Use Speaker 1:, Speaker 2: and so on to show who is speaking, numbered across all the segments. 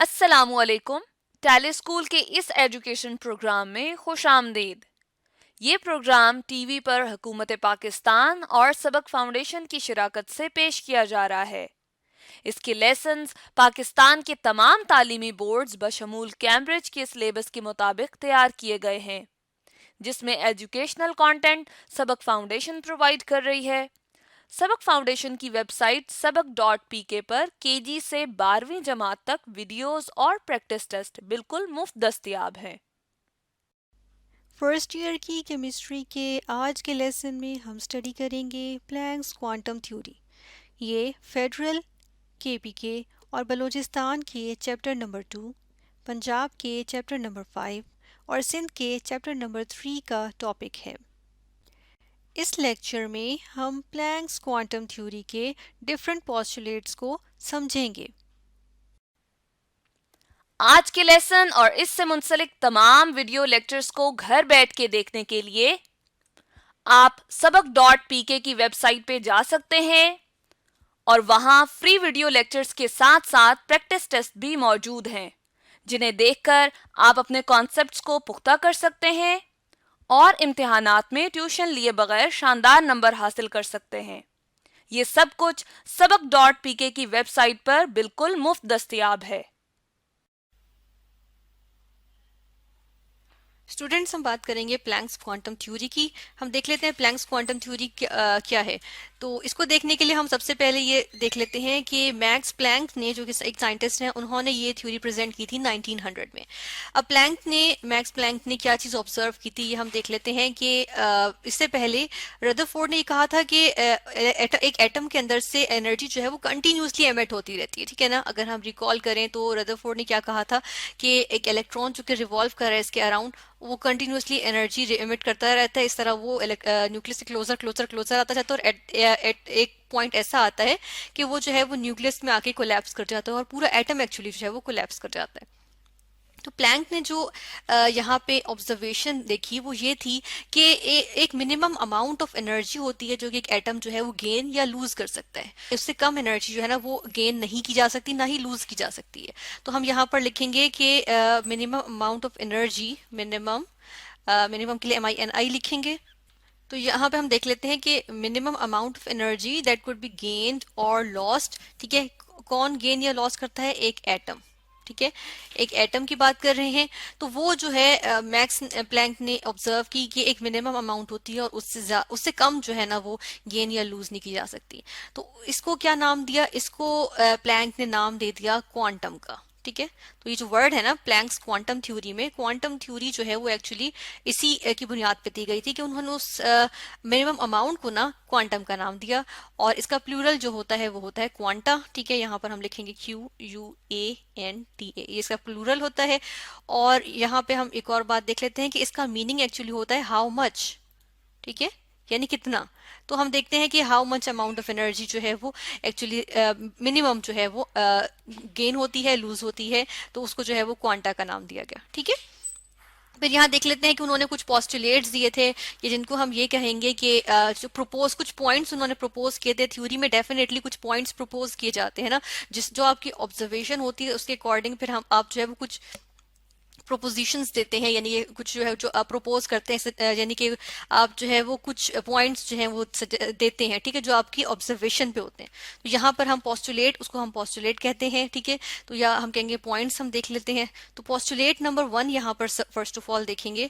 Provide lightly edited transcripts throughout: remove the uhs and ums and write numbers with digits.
Speaker 1: अस्सलामुअलैकुम। Tally school के इस एजुकेशन प्रोग्राम में खुश आमदीद। ये प्रोग्राम टीवी पर हुकूमत पाकिस्तान और सबक फाउंडेशन की शिराकत से पेश किया जा रहा है। इसके लेसन्स पाकिस्तान के तमाम तालीमी बोर्ड्स बशमूल कैम्ब्रिज के सिलेबस के मुताबिक तैयार किए गए हैं, जिसमें एजुकेशनल कंटेंट सबक फाउंडेशन प्रोवाइड कर रही है। सबक फाउंडेशन की वेबसाइट सबक.pk पर केजी से 12वीं जमात तक वीडियोस और प्रैक्टिस टेस्ट बिल्कुल मुफ्त दस्तयाब हैं।
Speaker 2: फर्स्ट ईयर की केमिस्ट्री के आज के लेसन में हम स्टडी करेंगे प्लैंक्स क्वांटम थ्योरी। ये फेडरल, केपीके और बलूचिस्तान के चैप्टर नंबर 2, पंजाब के चैप्टर नंबर 5 और सिंध के चैप्टर नंबर 3 का टॉपिक है। इस लेक्चर में हम प्लैंक्स क्वांटम थ्योरी के डिफरेंट पोस्टुलेट्स को समझेंगे।
Speaker 1: आज के लेसन और इससे मुंसलिक तमाम वीडियो लेक्चर्स को घर बैठ के देखने के लिए आप सबक.pk की वेबसाइट पे जा सकते हैं और वहां फ्री वीडियो लेक्चर्स के साथ साथ प्रैक्टिस टेस्ट भी मौजूद हैं, जिन्हें देखकर आप अपने कॉन्सेप्ट्स को पुख्ता कर सकते हैं और इम्तिहानात में ट्यूशन लिए बगैर शानदार नंबर हासिल कर सकते हैं। ये सब कुछ सबक.pk की वेबसाइट पर बिल्कुल मुफ्त दस्तयाब है।
Speaker 2: स्टूडेंट्स, हम बात करेंगे प्लैंक्स क्वांटम थ्योरी की। हम देख लेते हैं प्लैंक्स क्वांटम थ्योरी क्या है। तो इसको देखने के लिए हम सबसे पहले ये देख लेते हैं कि मैक्स प्लैंक ने, जो कि एक साइंटिस्ट हैं, उन्होंने ये थ्योरी प्रेजेंट की थी 1900 में। अब मैक्स प्लैंक ने क्या चीज ऑब्जर्व की थी, ये हम देख लेते हैं कि इससे पहले रदरफोर्ड ने ये कहा था कि एक एटम के अंदर से एनर्जी जो है वो कंटिन्यूसली एमिट होती रहती है। ठीक है ना। अगर हम रिकॉल करें तो रदरफोर्ड ने क्या कहा था कि एक इलेक्ट्रॉन जो कि रिवॉल्व कर रहा है इसके अराउंड, वो कंटिन्यूसली एनर्जी एमिट करता रहता है। इस तरह वो न्यूक्लियस से क्लोजर क्लोजर क्लोजर आता जाता है और एट एक पॉइंट ऐसा आता है कि वो जो है वो न्यूक्लियस में आके कोलैप्स कर जाता है और पूरा एटम एक्चुअली जो है वो कोलैप्स कर जाता है। तो प्लैंक ने जो यहाँ पे ऑब्जर्वेशन देखी वो ये थी कि एक मिनिमम अमाउंट ऑफ एनर्जी होती है जो कि एक एटम जो है वो गेन या लूज कर सकता है। उससे कम एनर्जी जो है ना वो गेन नहीं की जा सकती, ना ही लूज की जा सकती है। तो हम यहाँ पर लिखेंगे कि minimum amount of energy, minimum के लिए MINI लिखेंगे। तो यहाँ पे हम देख लेते हैं कि minimum amount of energy that could be gained और लॉस्ट। ठीक है। कौन गेन या लॉस करता है? एक एटम। ठीक है। एक एटम की बात कर रहे हैं। तो वो जो है मैक्स प्लैंक ने ऑब्जर्व की कि एक मिनिमम अमाउंट होती है और उससे कम जो है ना वो गेन या लूज नहीं की जा सकती। तो इसको क्या नाम दिया? इसको प्लैंक ने नाम दे दिया क्वांटम का। ठीक है। तो ये जो वर्ड है ना प्लैंक्स क्वांटम थ्योरी में, क्वांटम थ्योरी जो है वो एक्चुअली इसी की बुनियाद पे दी गई थी कि उन्होंने उस मिनिमम अमाउंट को ना क्वांटम का नाम दिया। और इसका प्लूरल जो होता है वो होता है क्वांटा। ठीक है। यहाँ पर हम लिखेंगे QUANTA, ये इसका प्लूरल होता है। और यहाँ पे हम एक और बात देख लेते हैं कि इसका मीनिंग एक्चुअली होता है हाउ मच। ठीक है। यानी कितना। तो हम देखते हैं कि how much amount of energy जो है वो एक्चुअली मिनिमम जो है वो गेन होती है, लूज होती है। तो उसको जो है वो क्वांटा का नाम दिया गया। ठीक है। फिर यहाँ देख लेते हैं कि उन्होंने कुछ पोस्टुलेट्स दिए थे, ये जिनको हम ये कहेंगे कि जो प्रपोज, कुछ पॉइंट्स उन्होंने प्रपोज किए थे। थ्योरी में डेफिनेटली कुछ पॉइंट्स प्रपोज किए जाते हैं ना, जो आपकी ऑब्जर्वेशन होती है उसके अकॉर्डिंग फिर हम आप जो है वो कुछ प्रोपोजिशंस देते हैं। यानी ये कुछ जो है जो आप प्रपोज करते हैं, यानी कि आप जो है वो कुछ पॉइंट्स जो है वो देते हैं। ठीक है। जो आपकी ऑब्जर्वेशन पे होते हैं। तो यहाँ पर हम पोस्टुलेट, उसको हम पोस्टुलेट कहते हैं। ठीक है। तो या हम कहेंगे पॉइंट्स हम देख लेते हैं। तो पोस्टुलेट नंबर 1 यहाँ पर फर्स्ट ऑफ ऑल देखेंगे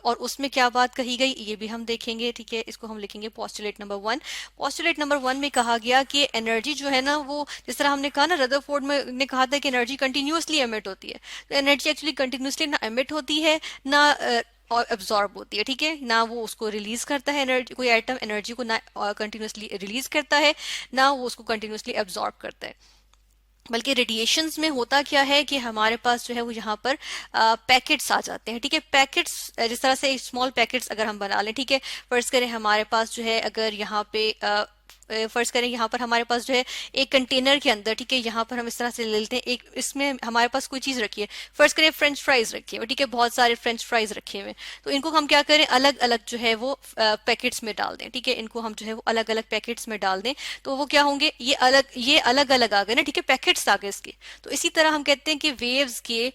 Speaker 2: और उसमें क्या बात कही गई ये भी हम देखेंगे। ठीक है। इसको हम लिखेंगे पोस्टुलेट नंबर 1। पोस्टुलेट नंबर 1 में कहा गया कि एनर्जी जो है ना वो, जिस तरह हमने कहा ना, रदरफोर्ड में ने कहा था कि एनर्जी कंटिन्यूसली एमिट होती है। तो एनर्जी एक्चुअली कंटिन्यूसली ना एमिट होती है ना और एब्जॉर्ब होती है। ठीक है। ना वो उसको रिलीज करता है, एनर्जी, कोई एटम एनर्जी को ना कंटिन्यूसली रिलीज करता है, ना वो उसको कंटिन्यूसली एब्जॉर्ब करता है। बल्कि रेडिएशंस में होता क्या है कि हमारे पास जो है वो यहाँ पर पैकेट्स आ जाते हैं। ठीक है। पैकेट्स जिस तरह से स्मॉल पैकेट्स अगर हम बना लें, ठीक है, फर्ज करें हमारे पास जो है अगर यहाँ पे फर्ज करें यहाँ पर हमारे पास जो है एक कंटेनर के अंदर, ठीक है, यहाँ पर हम इस तरह से ले लेते हैं, एक इसमें हमारे पास कोई चीज रखी है, फर्ज करें फ्रेंच फ्राइज रखी है, ठीक है, बहुत सारे फ्रेंच फ्राइज रखे हुए, तो इनको हम क्या करें, अलग अलग जो है वो पैकेट्स में डाल दें, ठीक है, इनको हम जो है वो अलग अलग पैकेट्स में डाल दें, तो वो क्या होंगे, ये अलग अलग आ गए ना, ठीक है, पैकेट्स आ गए इसके। तो इसी तरह हम कहते हैं कि वेव्स के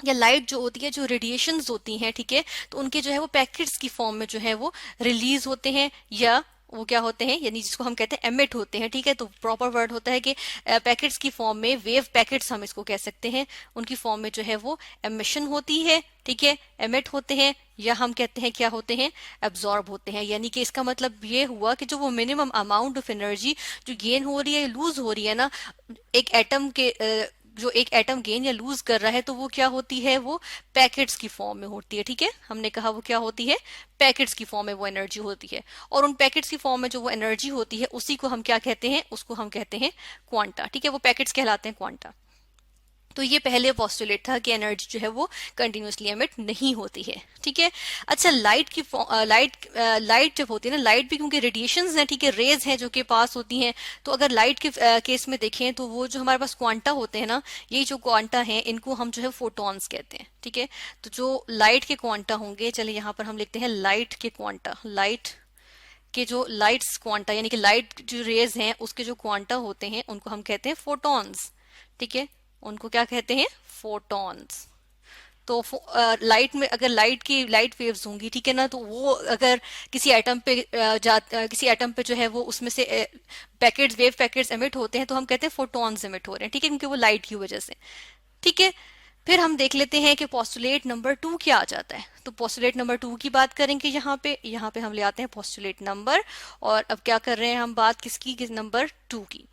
Speaker 2: या लाइट जो होती है, जो रेडिएशंस होती हैं, ठीक है, तो उनके जो है वो पैकेट्स की फॉर्म में जो है वो रिलीज होते हैं, या वो क्या होते हैं, यानी जिसको हम कहते हैं एमिट होते हैं, ठीक है। तो प्रॉपर वर्ड होता है कि पैकेट्स की फॉर्म में, वेव पैकेट्स हम इसको कह सकते हैं, उनकी फॉर्म में जो है वो एमिशन होती है, ठीक है, एमिट होते हैं, या हम कहते हैं क्या होते हैं, एब्जॉर्ब होते हैं। यानी कि इसका मतलब ये हुआ कि जो वो मिनिमम अमाउंट ऑफ एनर्जी जो गेन हो रही है, लूज हो रही है ना, एक एटम के जो एक एटम गेन या लूज कर रहा है, तो वो क्या होती है, वो पैकेट्स की फॉर्म में होती है, ठीक है। हमने कहा वो क्या होती है, पैकेट्स की फॉर्म में वो एनर्जी होती है, और उन पैकेट्स की फॉर्म में जो वो एनर्जी होती है उसी को हम क्या कहते हैं, उसको हम कहते हैं क्वांटा, ठीक है, वो पैकेट्स कहलाते हैं क्वांटा। तो ये पहले पोस्टुलेट था कि एनर्जी जो है वो कंटिन्यूसली एमिट नहीं होती है, ठीक है। अच्छा, लाइट जब होती है ना, लाइट भी क्योंकि रेडिएशंस हैं, ठीक है, रेज हैं जो कि पास होती हैं, तो अगर लाइट के केस में देखें तो वो जो हमारे पास क्वांटा होते हैं ना, ये जो क्वांटा हैं इनको हम जो है फोटॉन्स कहते हैं, ठीक है। तो जो लाइट के क्वांटा होंगे, चलिए यहाँ पर हम लिखते हैं लाइट के क्वांटा, लाइट के जो लाइट्स क्वांटा, यानी कि लाइट जो रेज हैं उसके जो क्वांटा होते हैं उनको हम कहते हैं फोटॉन्स, ठीक है, उनको क्या कहते हैं, फोटॉन्स। तो लाइट में अगर लाइट वेव्स होंगी, ठीक है ना, तो वो अगर किसी एटम पे किसी एटम पे जो है वो उसमें से वेव पैकेट्स एमिट होते हैं, तो हम कहते हैं फोटॉन्स एमिट हो रहे हैं, ठीक है, क्योंकि वो लाइट की वजह से, ठीक है। फिर हम देख लेते हैं कि पोस्टुलेट नंबर 2 क्या आ जाता है। तो पोस्टुलेट नंबर 2 की बात करेंगे, यहाँ पे हम ले आते हैं पोस्टुलेट नंबर, और अब क्या कर रहे हैं हम, बात किसकी, किस नंबर 2 की।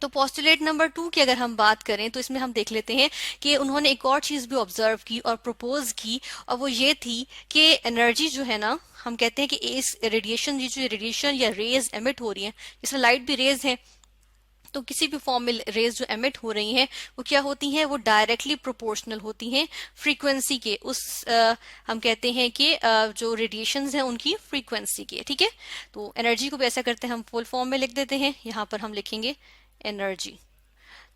Speaker 2: तो पोस्टुलेट नंबर 2 की अगर हम बात करें तो इसमें हम देख लेते हैं कि उन्होंने एक और चीज भी ऑब्जर्व की और प्रपोज की, और वो ये थी कि एनर्जी जो है ना, हम कहते हैं कि इस रेडिएशन, ये जो रेडिएशन या रेज एमिट हो रही है, जिसमें लाइट भी रेज है, तो किसी भी फॉर्म में रेज जो एमिट हो रही हैं वो क्या होती हैं, वो डायरेक्टली प्रोपोर्शनल होती हैं फ्रीक्वेंसी के, हम कहते हैं कि जो रेडिएशंस हैं उनकी फ्रीक्वेंसी के, ठीक है। तो एनर्जी को भी ऐसा करते हैं, हम फुल फॉर्म में लिख देते हैं, यहाँ पर हम लिखेंगे एनर्जी।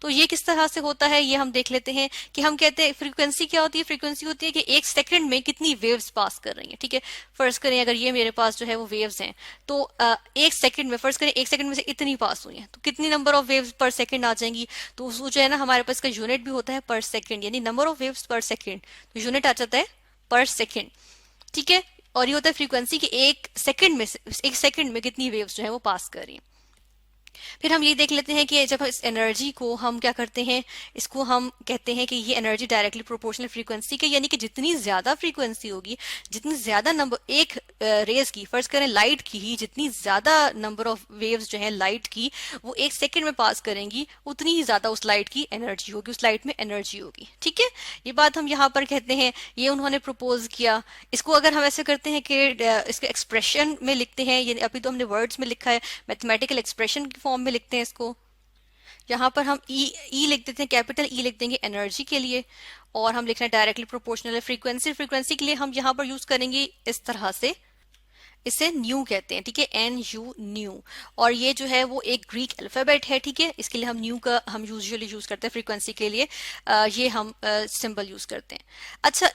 Speaker 2: तो ये किस तरह से होता है ये हम देख लेते हैं कि हम कहते हैं फ्रीक्वेंसी क्या होती है, फ्रीक्वेंसी होती है कि एक सेकंड में कितनी वेव्स पास कर रही हैं, ठीक है। फर्ज करें अगर ये मेरे पास जो है वो वेव्स हैं, तो एक सेकंड में, फर्ज करें एक सेकंड में से इतनी पास हुई हैं, तो कितनी नंबर ऑफ वेव्स पर सेकंड आ जाएंगी, तो वो जो है ना हमारे पास का यूनिट भी होता है पर सेकंड, यानी नंबर ऑफ वेव्स पर सेकंड, तो यूनिट आ जाता है पर सेकंड, ठीक है। और ये होता है फ्रीक्वेंसी कि एक सेकंड में कितनी वेव्स जो है वो पास कर रही हैं। फिर हम ये देख लेते हैं कि जब इस एनर्जी को हम क्या करते हैं, इसको हम कहते हैं कि ये एनर्जी डायरेक्टली प्रोपोर्शनल फ्रीक्वेंसी के, यानी कि जितनी ज्यादा फ्रीक्वेंसी होगी, जितनी ज्यादा नंबर एक रेज की, फर्ज करें लाइट की ही जितनी ज्यादा नंबर ऑफ वेव्स जो है लाइट की वो एक सेकंड में पास करेंगी, उतनी ही ज्यादा उस लाइट की एनर्जी होगी, उस लाइट में एनर्जी होगी, ठीक है। ये बात हम यहाँ पर कहते हैं, ये उन्होंने प्रपोज किया। इसको अगर हम ऐसे करते हैं कि इसके एक्सप्रेशन में लिखते हैं, ये अभी तो हमने वर्ड्स में लिखा है, मैथमेटिकल एक्सप्रेशन की फॉर्म में लिखते हैं इसको। यहाँ पर हम ई लिख देते हैं, कैपिटल ई लिख देंगे एनर्जी के लिए, और हम लिख रहे हैं डायरेक्टली प्रोपोर्शनल है फ्रीक्वेंसी के लिए हम यहाँ पर यूज करेंगे इस तरह से, इसे न्यू कहते हैं, ठीक है, NU न्यू। और ये जो है वो एक ग्रीक अल्फाबेट है, ठीक है, इसके लिए हम न्यू का हम यूजुअली यूज करते हैं फ्रीक्वेंसी के लिए, ये हम सिंबल यूज करते हैं। अच्छा,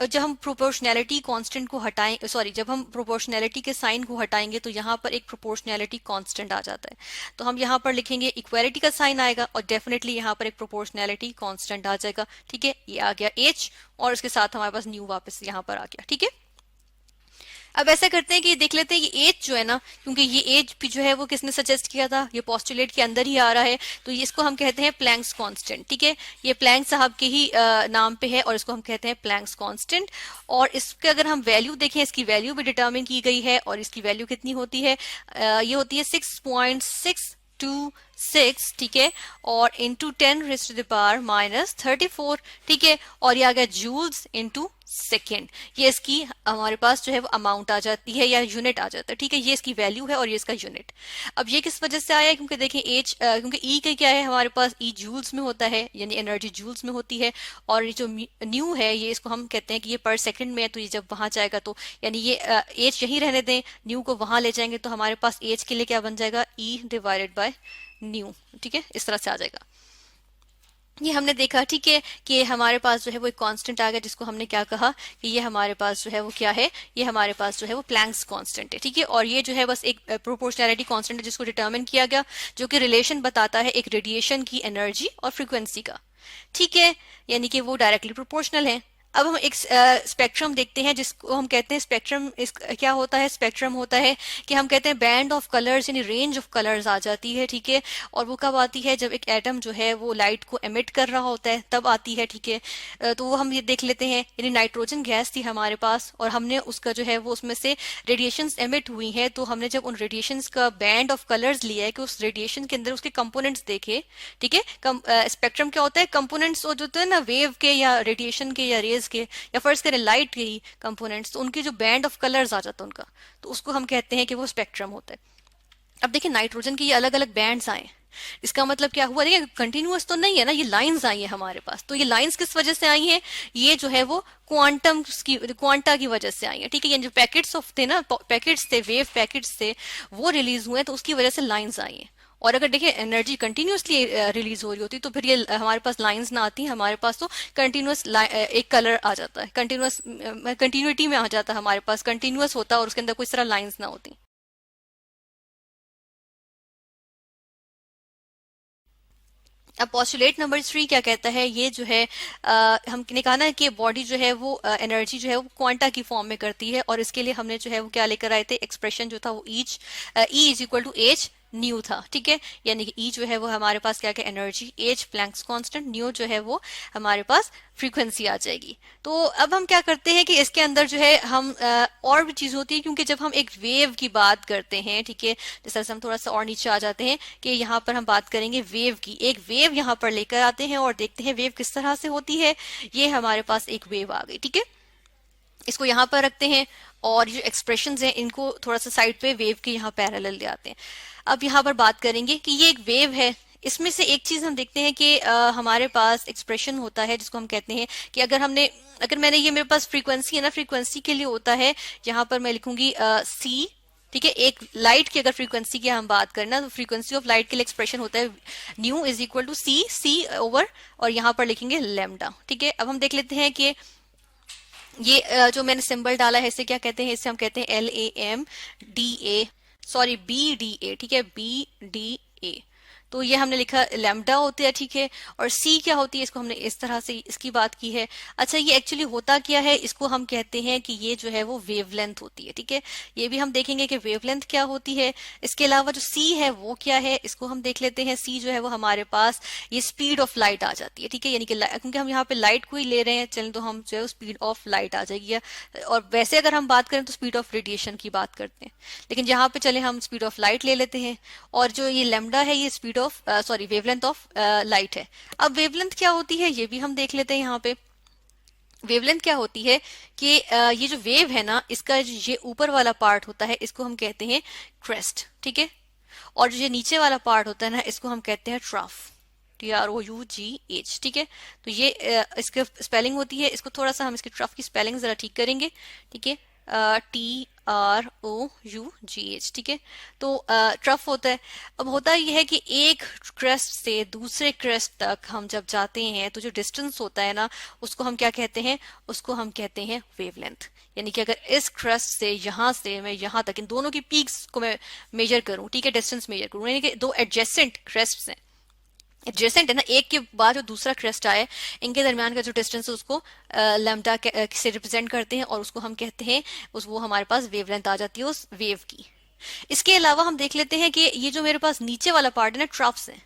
Speaker 2: जब हम प्रोपोर्शनैलिटी कांस्टेंट को हटाएं, सॉरी, जब हम प्रोपोर्शनैलिटी के साइन को हटाएंगे तो यहाँ पर एक प्रोपोर्शनैलिटी कांस्टेंट आ जाता है, तो हम यहाँ पर लिखेंगे इक्वालिटी का साइन आएगा, और डेफिनेटली यहाँ पर एक प्रोपोर्शनैलिटी कांस्टेंट आ जाएगा, ठीक है। ये आ गया H, और उसके साथ हमारे पास न्यू वापस यहाँ पर आ गया, ठीक है। अब ऐसा करते हैं कि देख लेते हैं ये एज जो है ना, क्योंकि ये एज भी जो है वो किसने सजेस्ट किया था, ये पोस्टुलेट के अंदर ही आ रहा है, तो इसको हम कहते हैं प्लैंक्स कांस्टेंट, ठीक है। ये प्लैंक साहब के ही नाम पे है, और इसको हम कहते हैं प्लैंक्स कांस्टेंट। और इसके अगर हम वैल्यू देखें, इसकी वैल्यू भी डिटरमिन की गई है, और इसकी वैल्यू कितनी होती है, ये होती है 6.626, ठीक है, और इंटू 10⁻⁻34, ठीक है, और ये आ गया जूल्स इंटू सेकेंड। ये इसकी हमारे पास जो है वो अमाउंट आ जाती है या यूनिट आ जाता है, ठीक है। ये इसकी वैल्यू है और ये इसका यूनिट। अब ये किस वजह से आया है, क्योंकि देखें एच, क्योंकि ई का क्या है हमारे पास, ई जूल्स में होता है, यानी एनर्जी जूल्स में होती है। और ये जो न्यू है ये इसको हम कहते हैं कि ये पर सेकंड में है, तो ये जब वहां जाएगा तो यानी ये एच यही रहने दें, न्यू को वहां ले जाएंगे तो हमारे पास एच के लिए क्या बन जाएगा, ई डिवाइडेड बाय न्यू, ठीक है, इस तरह से आ जाएगा। ये हमने देखा, ठीक है, कि हमारे पास जो है वो एक कांस्टेंट आ गया, जिसको हमने क्या कहा कि ये हमारे पास जो है वो क्या है, ये हमारे पास जो है वो प्लैंक्स कांस्टेंट है, ठीक है। और ये जो है बस एक प्रोपोर्शनैलिटी कांस्टेंट है जिसको डिटरमिन किया गया, जो कि रिलेशन बताता है एक रेडिएशन की एनर्जी और फ्रीक्वेंसी का, ठीक है, यानी कि वो डायरेक्टली प्रोपोर्शनल है। अब हम एक स्पेक्ट्रम देखते हैं जिसको हम कहते हैं स्पेक्ट्रम। क्या होता है स्पेक्ट्रम, होता है कि हम कहते हैं बैंड ऑफ कलर्स, यानी रेंज ऑफ कलर्स आ जाती है, ठीक है। और वो कब आती है, जब एक एटम जो है वो लाइट को एमिट कर रहा होता है तब आती है, ठीक है। तो वो हम ये देख लेते हैं, यानी नाइट्रोजन गैस थी हमारे पास और हमने उसका जो है वो उसमें से रेडिएशंस एमिट हुई हैं, तो हमने जब उन रेडिएशंस का बैंड ऑफ कलर्स लिया है कि उस रेडिएशन के अंदर उसके कंपोनेंट्स देखे, ठीक है। स्पेक्ट्रम क्या होता है, कंपोनेंट्स जो होते हैं ना वेव के या रेडिएशन के या रेज के, या फर्ज करें लाइट के ही कंपोनेंट्स, तो उनके जो बैंड ऑफ कलर्स आ जाता है उनका, तो उसको हम कहते हैं कि वो स्पेक्ट्रम होता है। अब देखिए नाइट्रोजन के ये अलग अलग बैंड्स आए, इसका मतलब क्या हुआ, देखिए कंटिन्यूअस तो नहीं है ना, ये लाइंस आई है हमारे पास। तो ये लाइंस किस वजह से आई हैं, ये जो है वो क्वांटम की, क्वांटा की वजह से आई है, ठीक है। ये जो पैकेट्स ऑफ थे ना, पैकेट्स थे, वेव पैकेट्स थे, वो रिलीज हुए तो उसकी वजह से लाइंस आई हैं। और अगर देखिए एनर्जी कंटिन्यूसली रिलीज हो रही होती तो फिर ये हमारे पास लाइंस ना आती, हमारे पास तो कंटिन्यूस एक कलर आ जाता है, कंटिन्यूस कंटिन्यूटी में आ जाता है, हमारे पास कंटिन्यूस होता और उसके अंदर कोई तरह लाइंस ना होती। अब पॉस्टुलेट नंबर 3 क्या कहता है, ये जो है हमने कहा ना कि बॉडी जो है वो एनर्जी जो है वो क्वांटा की फॉर्म में करती है, और इसके लिए हमने जो है वो क्या लेकर आए थे, एक्सप्रेशन जो था वो each E is equal to h nu था, ठीक है। यानी कि ई जो है वो हमारे पास क्या क्या energy, H Planck's constant, new जो है वो हमारे पास फ्रीक्वेंसी आ जाएगी। तो अब हम क्या करते हैं कि इसके अंदर जो है हम और भी चीज होती है, क्योंकि जब हम एक वेव की बात करते हैं, ठीक है, जैसे हम थोड़ा सा और नीचे आ जाते हैं कि यहाँ पर हम बात करेंगे वेव की। एक वेव यहाँ पर लेकर आते हैं और देखते हैं वेव किस तरह से होती है। ये हमारे पास एक वेव आ गई, ठीक है, इसको यहाँ पर रखते हैं और ये जो एक्सप्रेशंस हैं इनको थोड़ा सा साइड पे वेव के यहाँ पैरेलल ले आते हैं। अब यहाँ पर बात करेंगे कि ये एक वेव है, इसमें से एक चीज हम देखते हैं कि हमारे पास एक्सप्रेशन होता है जिसको हम कहते हैं कि अगर मैंने ये मेरे पास फ्रीक्वेंसी है ना, फ्रीक्वेंसी के लिए होता है, यहाँ पर मैं लिखूंगी सी, ठीक है। एक लाइट की अगर फ्रीक्वेंसी की हम बात करें ना, तो फ्रीक्वेंसी ऑफ लाइट के लिए एक्सप्रेशन होता है nu is equal to c over, और यहाँ पर लिखेंगे लैम्डा, ठीक है। अब हम देख लेते हैं कि ये जो मैंने सिंबल डाला है इसे क्या कहते हैं, इसे हम कहते हैं LAMDA, सॉरी BDA, ठीक है, BDA। तो ये हमने लिखा लैम्डा होती है, ठीक है। और सी क्या होती है, इसको हमने इस तरह से इसकी बात की है। अच्छा ये एक्चुअली होता क्या है, इसको हम कहते हैं कि ये जो है वो वेवलेंथ होती है, ठीक है। ये भी हम देखेंगे कि वेवलेंथ क्या होती है। इसके अलावा जो सी है वो क्या है, इसको हम देख लेते हैं। सी जो है वो हमारे पास ये स्पीड ऑफ लाइट आ जाती है, ठीक है, यानी कि क्योंकि हम यहाँ पे लाइट को ही ले रहे हैं, चलें तो हम जो है स्पीड ऑफ लाइट आ जाएगी। और वैसे अगर हम बात करें तो स्पीड ऑफ रेडिएशन की बात करते हैं, लेकिन यहाँ पे चले हम स्पीड ऑफ लाइट ले लेते हैं। और जो ये लैम्डा है ये speed of sorry wavelength of light है। अब वेवलेंथ क्या होती है ये भी हम देख लेते हैं। यहाँ पे वेवलेंथ क्या होती है कि ये जो वेव है ना, इसका ये ऊपर वाला पार्ट होता है इसको हम कहते हैं क्रेस्ट, ठीक है। और जो ये नीचे वाला पार्ट होता है ना, इसको हम कहते हैं ट्रफ, TROUGH, ठीक है। तो ये इसकी स्पेलिंग होती है, इसको थोड़ा सा हम इसकी ट्रफ की स्पेलिंग जरा ठीक करेंगे, ठीक है, TROUGH, ठीक है। तो ट्रफ होता है। अब होता यह है कि एक क्रेस्ट से दूसरे क्रेस्ट तक हम जब जाते हैं तो जो डिस्टेंस होता है ना, उसको हम क्या कहते हैं, उसको हम कहते हैं वेवलेंथ। यानी कि अगर इस क्रेस्ट से मैं यहाँ तक इन दोनों की पीक्स को मैं मेजर करूं, ठीक है, डिस्टेंस मेजर करूं, यानी कि दो एडजेसेंट क्रेस्ट हैं, एडजेसेंट है ना, एक के बाद जो दूसरा क्रेस्ट आए इनके दरमियान का जो डिस्टेंस है उसको लैम्डा से रिप्रेजेंट करते हैं, और उसको हम कहते हैं वो हमारे पास वेवलेंथ आ जाती है उस वेव की। इसके अलावा हम देख लेते हैं कि ये जो मेरे पास नीचे वाला पार्ट है ना, ट्रफ्स है,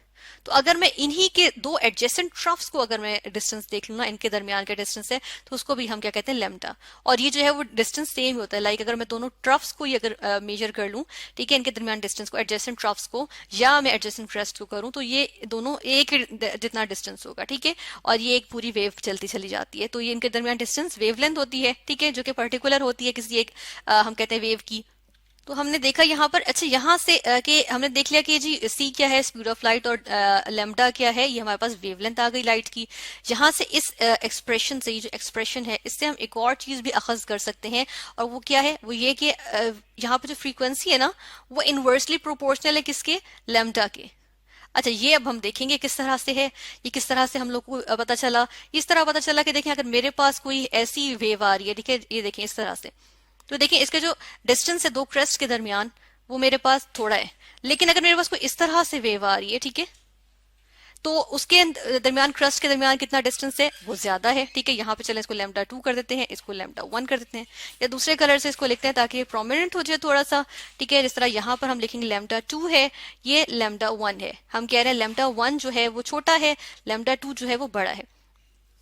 Speaker 2: तो अगर मैं इन्हीं के दो एडजेसेंट ट्रफ्स को अगर मैं डिस्टेंस देख लूँ ना, इनके दरमियान का डिस्टेंस है, तो उसको भी हम क्या कहते हैं, लेमडा। और ये जो है वो डिस्टेंस सेम ही होता है, लाइक अगर मैं दोनों ट्रफ्स को ही अगर मेजर कर लूँ, ठीक है, इनके दरमियान डिस्टेंस को, एडजेसेंट ट्रफ्स को, या मैं एडजेसेंट क्रेस्ट को करूँ, तो ये दोनों एक ही जितना डिस्टेंस होगा, ठीक है। और ये एक पूरी वेव चलती चली जाती है, तो ये इनके दरमियान डिस्टेंस वेवलेंथ होती है, ठीक है, जो कि पर्टिकुलर होती है किसी एक हम कहते हैं वेव की। तो हमने देखा यहाँ पर, अच्छा यहाँ से कि हमने देख लिया कि जी सी क्या है, स्पीड ऑफ लाइट, और लेमडा क्या है, ये हमारे पास वेवलेंथ आ गई लाइट की। यहाँ से इस एक्सप्रेशन से, ये जो एक्सप्रेशन है, इससे हम एक और चीज भी अखज कर सकते हैं, और वो क्या है, वो ये कि यहाँ पर जो फ्रीक्वेंसी है ना, वो इनवर्सली प्रोपोर्शनल है किसके, लेमडा के। अच्छा, ये अब हम देखेंगे किस तरह से है, ये किस तरह से हम लोग को पता चला। इस तरह पता चला कि देखें, अगर मेरे पास कोई ऐसी वेव आ रही है, ठीक है, ये देखें इस तरह से, तो देखिए इसके जो डिस्टेंस है दो क्रेस्ट के दरमियान, वो मेरे पास थोड़ा है। लेकिन अगर मेरे पास कोई इस तरह से वेव आ रही है, ठीक है, तो उसके दरमियान, क्रस्ट के दरमियान कितना डिस्टेंस है, वो ज्यादा है, ठीक है। यहाँ पे चले इसको लेमडा 2 कर देते हैं, इसको लेमडा 1 कर देते हैं, या दूसरे कलर से इसको लिखते हैं ताकि प्रोमिनेंट हो जाए थोड़ा सा, ठीक है। जिस तरह यहाँ पर हम लिखेंगे लेमडा 2 है, ये लेमडा 1 है। हम कह रहे हैं लेमडा 1 जो है वो छोटा है, लेमडा 2 जो है वो बड़ा है।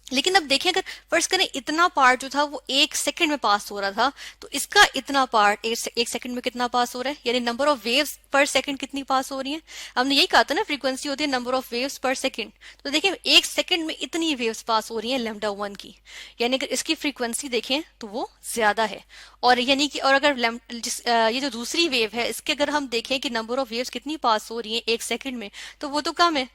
Speaker 2: लेकिन अब देखें, अगर फर्स्ट करें, इतना पार्ट जो था वो 1 सेकंड में पास हो रहा था, तो इसका इतना पार्ट एक सेकंड में कितना पास हो रहा है, यानी नंबर ऑफ वेव्स पर सेकंड कितनी पास हो रही है। हमने यही कहा था ना, फ्रीक्वेंसी होती है नंबर ऑफ वेव्स पर सेकंड। तो देखें 1 सेकंड में इतनी वेव्स पास हो रही हैं लेमडा 1 की, यानी अगर इसकी फ्रीक्वेंसी देखें तो वो ज्यादा है। और यानी कि, और अगर ये जो दूसरी वेव है, इसके अगर हम देखें कि नंबर ऑफ वेव्स कितनी पास हो रही है 1 सेकंड में, तो वो तो कम है।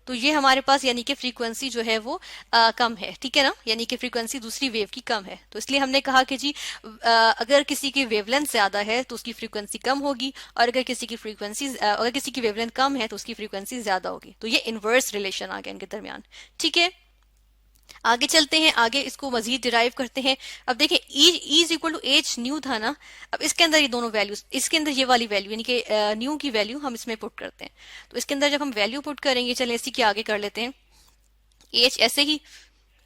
Speaker 2: तो ये हमारे पास यानी कि फ्रीक्वेंसी जो है वो कम है, ठीक है ना, यानी कि फ्रीक्वेंसी दूसरी वेव की कम है। तो इसलिए हमने कहा कि जी अगर किसी की वेवलेंथ ज्यादा है तो उसकी फ्रीक्वेंसी कम होगी, और अगर किसी की वेवलेंथ कम है तो उसकी फ्रीक्वेंसी ज्यादा होगी। तो ये इनवर्स रिलेशन आ गया इनके दरमियान, ठीक है। आगे चलते हैं, आगे इसको मजीद डिराइव करते हैं। अब देखिए E is equal to h nu था ना, अब इसके अंदर ये दोनों वैल्यूज, इसके अंदर ये वाली वैल्यू यानी कि न्यू की वैल्यू हम इसमें पुट करते हैं। तो इसके अंदर जब हम वैल्यू पुट करेंगे, चले इसी के आगे कर लेते हैं, एच ऐसे ही,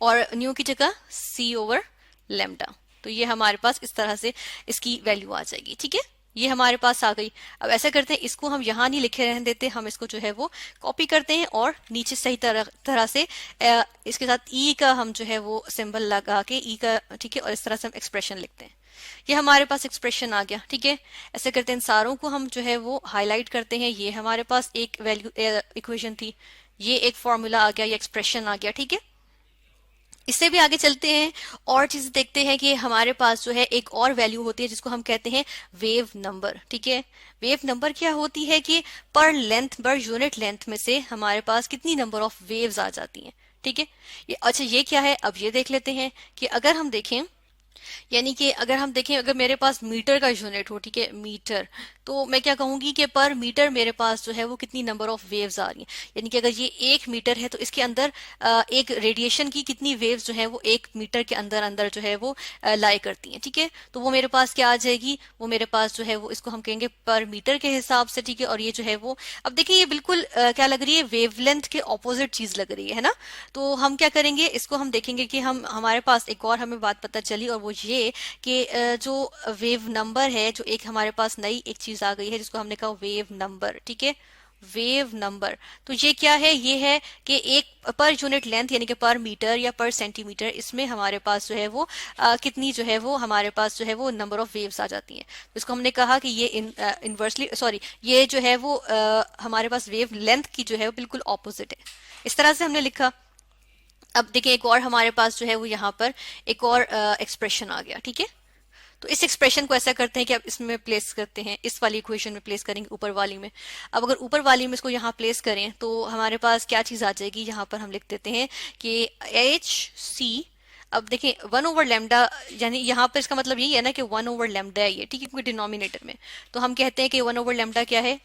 Speaker 2: और न्यू की जगह सी ओवर लेमडा। तो ये हमारे पास इस तरह से इसकी वैल्यू आ जाएगी, ठीक है, ये हमारे पास आ गई। अब ऐसा करते हैं, इसको हम यहाँ नहीं लिखे रहने देते, हम इसको जो है वो कॉपी करते हैं, और नीचे सही तरह से इसके साथ ई का हम जो है वो सिंबल लगा के ई का, ठीक है, और इस तरह से हम एक्सप्रेशन लिखते हैं। ये हमारे पास एक्सप्रेशन आ गया, ठीक है। ऐसे करते हैं, इन सारों को हम जो है वो हाईलाइट करते हैं। ये हमारे पास एक वैल्यू इक्वेशन थी, ये एक फॉर्मूला आ गया, ये एक्सप्रेशन आ गया, ठीक है। इससे भी आगे चलते हैं और चीज देखते हैं कि हमारे पास जो है एक और वैल्यू होती है जिसको हम कहते हैं वेव नंबर, ठीक है। वेव नंबर क्या होती है कि पर लेंथ, पर यूनिट लेंथ में से हमारे पास कितनी नंबर ऑफ वेव्स आ जाती हैं, ठीक है। अच्छा, ये क्या है, अब ये देख लेते हैं कि अगर हम देखें, यानी कि अगर हम देखें, अगर मेरे पास मीटर का यूनिट हो, ठीक है, मीटर, तो मैं क्या कहूंगी कि पर मीटर मेरे पास जो है वो कितनी नंबर ऑफ वेव्स आ रही हैं। यानी कि अगर ये 1 मीटर है तो इसके अंदर एक रेडिएशन की कितनी वेव्स जो है वो 1 मीटर के अंदर अंदर जो है वो लाई करती हैं, ठीक है। तो वो मेरे पास क्या आ जाएगी, वो मेरे पास जो है वो, इसको हम कहेंगे पर मीटर के हिसाब से, ठीक है। और ये जो है वो, अब देखिए ये बिल्कुल क्या लग रही है, वेवलेंथ के ऑपोजिट चीज लग रही है ना। तो हम क्या करेंगे, इसको हम देखेंगे कि हम, हमारे पास एक और हमें बात पता चली, और वो ये कि जो वेव नंबर है, जो एक हमारे पास नई एक चीज आ गई है जिसको हमने कहा वेव नंबर, ठीक है, वेव नंबर। तो ये क्या है, ये है कि एक पर यूनिट लेंथ यानी कि पर मीटर या पर सेंटीमीटर, इसमें हमारे पास जो है वो कितनी जो है वो हमारे पास जो है वो नंबर ऑफ वेव्स आ जाती हैं। तो इसको हमने कहा कि ये इनवर्सली सॉरी, ये जो है वो हमारे पास वेव लेंथ की जो है वो बिल्कुल ऑपोजिट है। इस तरह से हमने लिखा। अब देखिए एक और हमारे पास जो है वो यहाँ पर एक और एक्सप्रेशन आ गया, ठीक है। तो इस एक्सप्रेशन को ऐसा करते हैं कि अब इसमें प्लेस करते हैं, इस वाली इक्वेशन में प्लेस करेंगे, ऊपर वाली में। अब अगर ऊपर वाली में इसको यहाँ प्लेस करें तो हमारे पास क्या चीज आ जाएगी, यहाँ पर हम लिख देते हैं कि एच सी, अब देखें 1/λ, यानी यहाँ पर इसका मतलब यही है ना कि 1/λ है ये, ठीक है, क्योंकि डिनोमिनेटर में। तो हम कहते हैं कि 1/λ क्या है,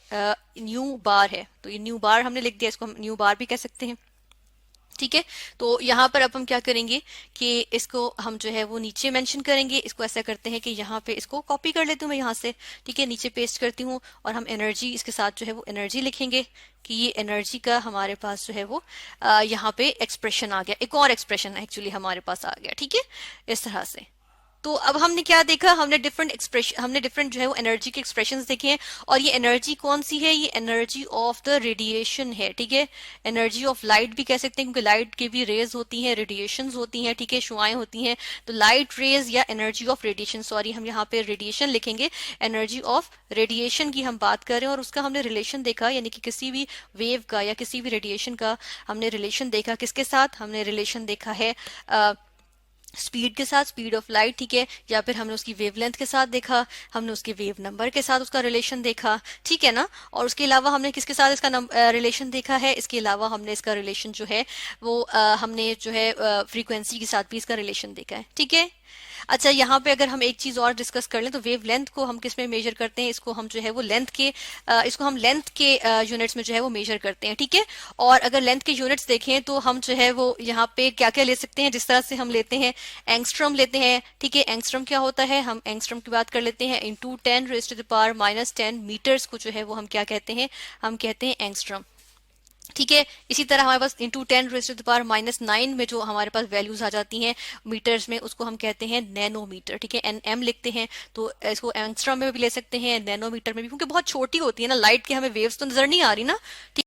Speaker 2: न्यू बार है। तो ये न्यू बार हमने लिख दिया, इसको हम न्यू बार भी कह सकते हैं, ठीक है। तो यहाँ पर अब हम क्या करेंगे कि इसको हम जो है वो नीचे मेंशन करेंगे। इसको ऐसा करते हैं कि यहाँ पे इसको कॉपी कर लेती हूँ मैं यहाँ से, ठीक है, नीचे पेस्ट करती हूँ, और हम एनर्जी इसके साथ जो है वो एनर्जी लिखेंगे कि ये एनर्जी का हमारे पास जो है वो यहाँ पे एक्सप्रेशन आ गया, एक और एक्सप्रेशन एक्चुअली हमारे पास आ गया, ठीक है, इस तरह से। तो अब हमने क्या देखा, हमने डिफरेंट जो है वो एनर्जी के एक्सप्रेशंस देखे हैं। और ये एनर्जी कौन सी है, ये एनर्जी ऑफ द रेडिएशन है, ठीक है। एनर्जी ऑफ लाइट भी कह सकते हैं, क्योंकि लाइट की भी रेज होती हैं, रेडिएशंस होती हैं, ठीक है, शुआएं होती हैं। तो लाइट रेज या एनर्जी ऑफ रेडिएशन, सॉरी हम यहाँ पे रेडिएशन लिखेंगे, एनर्जी ऑफ रेडिएशन की हम बात कर रहे हैं। और उसका हमने रिलेशन देखा, यानी कि किसी भी वेव का या किसी भी रेडिएशन का हमने रिलेशन देखा, किसके साथ हमने रिलेशन देखा है, स्पीड के साथ, स्पीड ऑफ लाइट, ठीक है, या फिर हमने उसकी वेवलेंथ के साथ देखा, हमने उसके वेव नंबर के साथ उसका रिलेशन देखा, ठीक है ना। और उसके अलावा हमने किसके साथ इसका रिलेशन देखा है, इसके अलावा हमने इसका रिलेशन जो है वो हमने जो है फ्रीक्वेंसी के साथ भी इसका रिलेशन देखा है, ठीक है। अच्छा, यहाँ पे अगर हम एक चीज और डिस्कस कर लें तो वेव लेंथ को हम किस में मेजर करते हैं, इसको हम जो है वो इसको हम लेंथ के यूनिट्स में जो है वो मेजर करते हैं, ठीक है। और अगर लेंथ के यूनिट्स देखें तो हम जो है वो यहाँ पे क्या क्या ले सकते हैं, जिस तरह से हम लेते हैं एंगस्ट्रम लेते हैं, ठीक है। एंगस्ट्रम क्या होता है, हम एंगस्ट्रम की बात कर लेते हैं, इंटू 10⁻⁻10 मीटर्स को जो है वो हम क्या कहते हैं, हम कहते हैं एंगस्ट्रम, ठीक है। इसी तरह हमारे पास इंटू 10⁻⁹ में जो हमारे पास वैल्यूज आ जाती हैं मीटर्स में, उसको हम कहते हैं नैनोमीटर, ठीक है। एन एम लिखते हैं, तो इसको एंगस्ट्रम में भी ले सकते हैं, नैनोमीटर में भी, क्योंकि बहुत छोटी होती है ना लाइट की, हमें वेव्स तो नजर नहीं आ रही ना, ठीक।